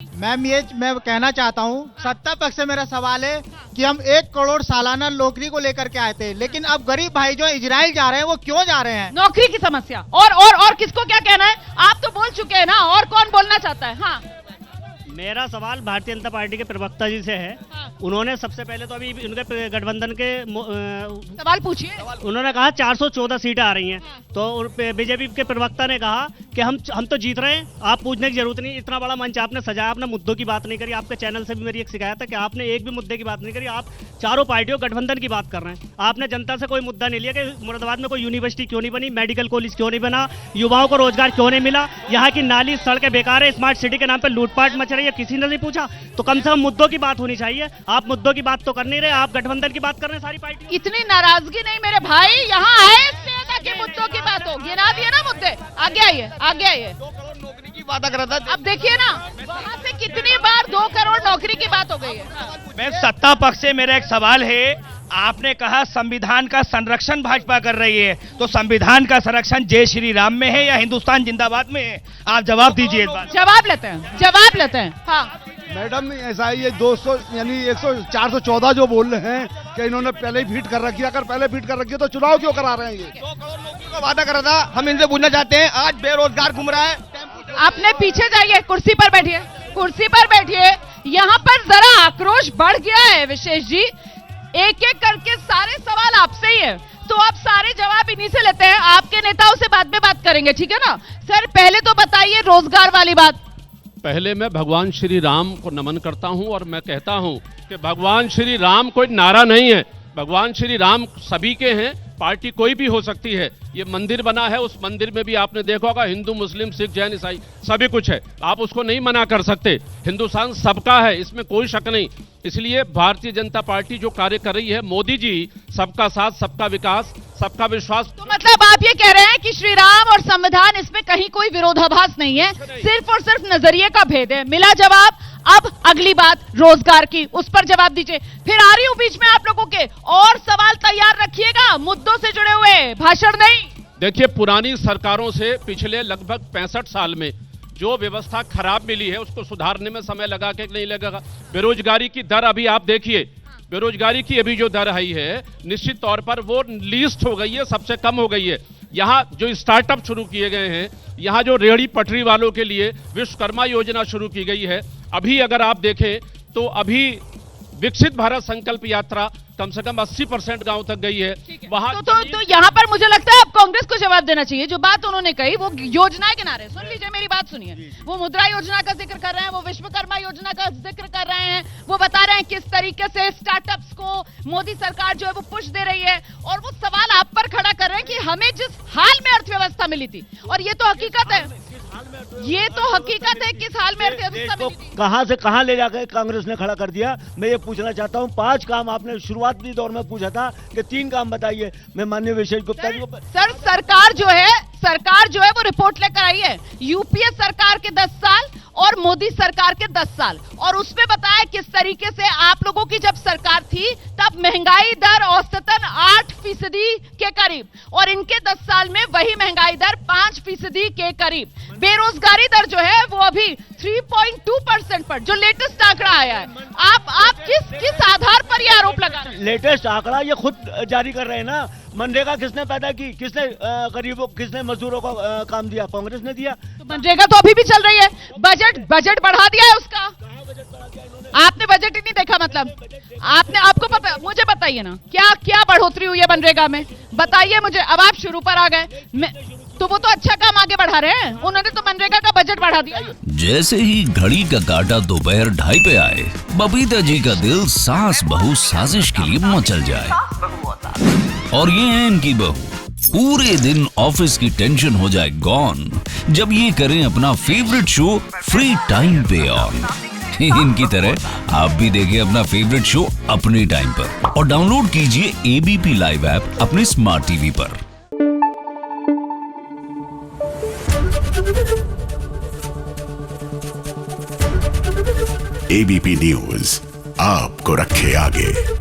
मैं कहना चाहता हूँ, सत्ता पक्ष से मेरा सवाल है कि हम 1 करोड़ सालाना नौकरी को लेकर के आए थे, लेकिन अब गरीब भाई जो इजराइल जा रहे हैं वो क्यों जा रहे हैं? नौकरी की समस्या और किसको क्या कहना है? आप तो बोल चुके हैं ना, और कौन बोलना चाहता है? हाँ, मेरा सवाल भारतीय जनता पार्टी के प्रवक्ता जी से है। उन्होंने सबसे पहले तो अभी उनके गठबंधन के सवाल पूछिए। उन्होंने कहा 414 सीटें आ रही हैं, तो बीजेपी के प्रवक्ता ने कहा कि हम तो जीत रहे हैं, आप पूछने की जरूरत नहीं। इतना बड़ा मंच आपने सजाया, आपने मुद्दों की बात नहीं करी। आपके चैनल से भी मेरी एक शिकायत है कि आपने एक भी मुद्दे की बात नहीं करी। आप चारों पार्टियों गठबंधन की बात कर रहे हैं। आपने जनता से कोई मुद्दा नहीं लिया कि मुरादाबाद में कोई यूनिवर्सिटी क्यों नहीं बनी, मेडिकल कॉलेज क्यों नहीं बना, युवाओं को रोजगार क्यों नहीं मिला, यहाँ की नाली सड़कें बेकार है, स्मार्ट सिटी के नाम पर लूटपाट मच रही है, किसी ने नहीं पूछा। तो कम से कम मुद्दों की बात होनी चाहिए। आप मुद्दों की बात तो कर नहीं रहे, आप गठबंधन की बात कर रहे हैं सारी पार्टी। इतनी नाराजगी नहीं मेरे भाई, यहाँ आए इसलिए था कि मुद्दों की बात हो। गिना दिए ना मुद्दे, आगे आइए, आगे आइए। 2 करोड़ नौकरी की बात कर रहा था। अब देखिए ना, वहाँ से कितनी बार 2 करोड़ नौकरी की बात हो गई है। मैं सत्ता पक्ष से मेरा एक सवाल है, आपने कहा संविधान का संरक्षण भाजपा कर रही है, तो संविधान का संरक्षण जय श्री राम में है या हिंदुस्तान जिंदाबाद में है? आप जवाब दीजिए इस बात। जवाब लेते हैं। हाँ मैडम, ऐसा है, ये 200 यानी 414 जो बोल रहे हैं कि इन्होंने पहले ही फीट कर रखी है। अगर पहले फीट कर रखी है तो चुनाव क्यों करा रहे हैं? ये 2 करोड़ नौकरी का वादा करा था। हम इनसे पूछना चाहते हैं, आज बेरोजगार घूम रहा है। अपने पीछे जाइए, कुर्सी पर बैठिए। यहाँ पर जरा आक्रोश बढ़ गया है विशेष जी। एक एक करके सारे सवाल आपसे ही है, तो आप सारे जवाब इन्हीं से लेते हैं। आपके नेताओं से बाद में बात करेंगे, ठीक है ना? सर पहले तो बताइए रोजगार वाली बात। पहले मैं भगवान श्री राम को नमन करता हूं और मैं कहता हूं कि भगवान श्री राम कोई नारा नहीं है। भगवान श्री राम सभी के हैं, पार्टी कोई भी हो सकती है। ये मंदिर बना है, उस मंदिर में भी आपने देखा होगा हिंदू, मुस्लिम, सिख, जैन, ईसाई सभी कुछ है। आप उसको नहीं मना कर सकते। हिंदुस्तान सबका है, इसमें कोई शक नहीं। इसलिए भारतीय जनता पार्टी जो कार्य कर रही है, मोदी जी सबका साथ, सबका विकास, सबका विश्वास। तो मतलब आप ये कह रहे हैं कि श्री राम और संविधान, इसमें कहीं कोई विरोधाभास नहीं है, सिर्फ और सिर्फ नजरिए का भेद है। मिला जवाब। अब अगली बात रोजगार की, उस पर जवाब दीजिए। फिर आ रही हूं बीच में आप लोगों के, और सवाल तैयार रखिएगा, मुद्दों से जुड़े हुए, भाषण नहीं। देखिए, पुरानी सरकारों से पिछले लगभग 65 साल में जो व्यवस्था खराब मिली है, उसको सुधारने में समय लगा के नहीं लगेगा। बेरोजगारी की दर अभी आप देखिए, बेरोजगारी की अभी जो दर आई है, निश्चित तौर पर वो लीस्ट हो गई है, सबसे कम हो गई है। यहाँ जो स्टार्टअप शुरू किए गए हैं, यहाँ जो रेहड़ी पटरी वालों के लिए विश्वकर्मा योजना शुरू की गई है, अभी अगर आप देखें तो अभी विकसित भारत संकल्प यात्रा कम से कम 80% गांव तक गई है। वहां तो यहाँ पर मुझे लगता है अब कांग्रेस को जवाब देना चाहिए। जो बात उन्होंने कही वो योजनाएं गिना रहे हैं। सुन लीजिए, मेरी बात सुनिए। वो मुद्रा योजना का जिक्र कर रहे हैं, वो विश्वकर्मा योजना का जिक्र कर रहे हैं, वो बता रहे हैं किस तरीके से स्टार्टअप्स को मोदी सरकार जो है वो पुश दे रही है, और वो सवाल आप पर खड़ा कर रहे हैं कि हमें जिस हाल में अर्थव्यवस्था मिली थी, और ये तो हकीकत है, किस हाल में अर्थव्यवस्था मिली थी। कहां से कहां ले जाकर कांग्रेस ने खड़ा कर दिया। मैं ये पूछना चाहता हूं, 5 काम आपने शुरुआती दौर में पूछा था कि 3 काम बताइए। मैं माननीय विशेष गुप्ता जी को सर, सरकार जो है वो रिपोर्ट लेकर आई है, यूपीए सरकार के 10 साल और मोदी सरकार के 10 साल, और उसमें बताया किस तरीके से आप लोगों की जब सरकार थी तब महंगाई दर औसतन 8% के करीब, और इनके 10 साल में वही महंगाई दर 5% के करीब। बेरोजगारी दर जो है वो अभी 3.2% पर, जो लेटेस्ट आंकड़ा आया है। आप किस आधार पर ये आरोप लगा रहे हैं? लेटेस्ट आंकड़ा ये खुद जारी कर रहे हैं ना। मनरेगा किसने पैदा की, किसने गरीबों, किसने मजदूरों को काम दिया? कांग्रेस ने दिया। तो मनरेगा तो अभी भी चल रही है। बजट बढ़ा दिया है उसका। आपने बजट ही नहीं देखा, मतलब आपको पता, मुझे बताइए ना, क्या बढ़ोतरी हुई है मनरेगा में, बताइए मुझे। अब आप शुरू पर आ गए, तो वो तो अच्छा काम आगे बढ़ा रहे हैं, उन्होंने तो मनरेगा का बजट बढ़ा दिया। जैसे ही घड़ी का काटा दोपहर 2:30 पे आए, बबीता जी का दिल सास बहू साजिश के लिए मचल जाए। और ये है इनकी बहू, पूरे दिन ऑफिस की टेंशन हो जाए गॉन जब ये करें अपना फेवरेट शो फ्री टाइम पे ऑन। इनकी तरह आप भी देखिए अपना फेवरेट शो अपने टाइम पर, और डाउनलोड कीजिए एबीपी लाइव ऐप अपने स्मार्ट टीवी पर। एबीपी न्यूज आपको रखे आगे।